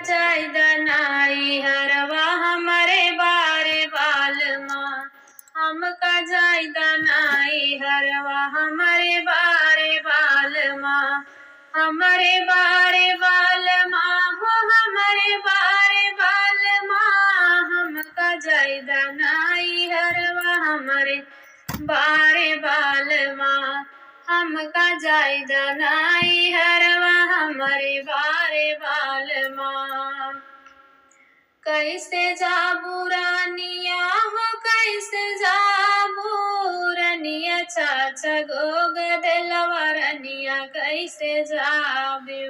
जायदा नाई हरवा हमरे बारे बालमा, हमका जायदा नाई हरवा हमरे बारे बालमा, हमरे बारे बालमा हो हमरे बारे बालमा, हमका जायदा नाई हरवा हमरे बारे बालमा, हमका जायदा नाई हरवा हमरे बारे बालमा। कैसे जाबू रानिया हो कैसे जाबू रनिया, चाचा गोग दिलवा रनिया कैसे जाबू,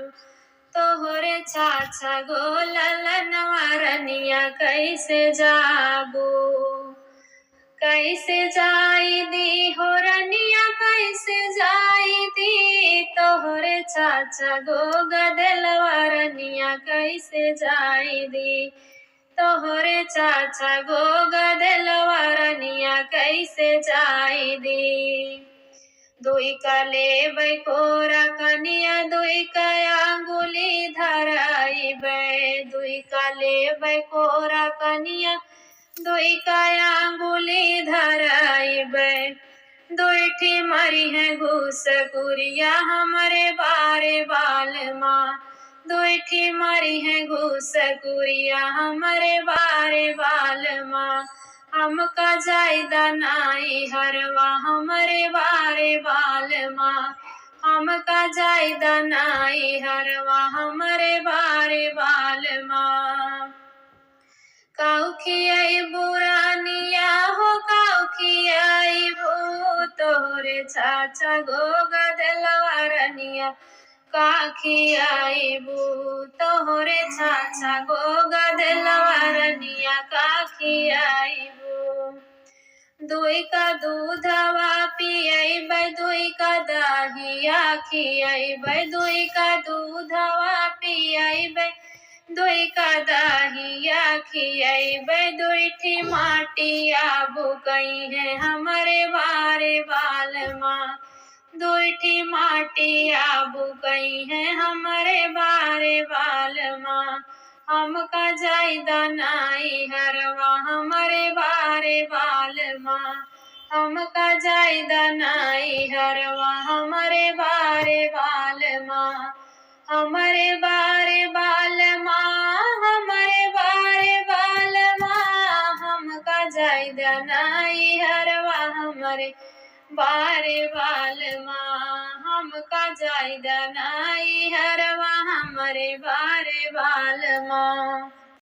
तोहरे चाचा गो ललनवा रनिया कैसे जाबू। कैसे जाई दी हो रनिया कैसे जाई दी, तोहरे चाचा गोग दिलवा रनिया कैसे जाई दी, तोहरे चाचा गोग दिलवा रनिया कैसे जाई दी। दुई का लेबै कोरा कनिया दुई का अंगुली धराइबै, दुई का लेबै कोरा कनिया दुई का अंगुली धराइबै, दुईठी मरी है घूस कुरिया हमरे बारे बालमा, दुईठी मरी है घूस कुरिया हमरे बारे बालमा, हमका जायदा नाई हरवा हमरे बारे बालमा, हमका जायदा नाई हरवा हमरे बारे बालमा। काऊ खियाइबू रानिया हो काऊ खियाइबू, तोहरे चाचा गोग दिलवा रनिया का खियाइबू, तोहरे चाचा गोग दिलवा रनिया का खियाइबू। दुई का दूधवा पियैबै दुई का दहिया खियैबै, दुई का दूधवा पियैबै दुई का दहिया खियैबै, दुईठी माटिया बुकई है हमरे बारे बालमा, दुईठी माटिया बुकई है हमरे बारे बालमा, हमका जायदा नाई हरवा हमरे बारे बालमा, हमका जायदा नाई हरवा हमरे बारे बालमा, हमरे बारे बालमा, हमरे बारे बालमा, हमका जायदा नाई हरवा हमरे बारे बालमा, हमका जायदा नाई हरवा हमरे बारे बालमा।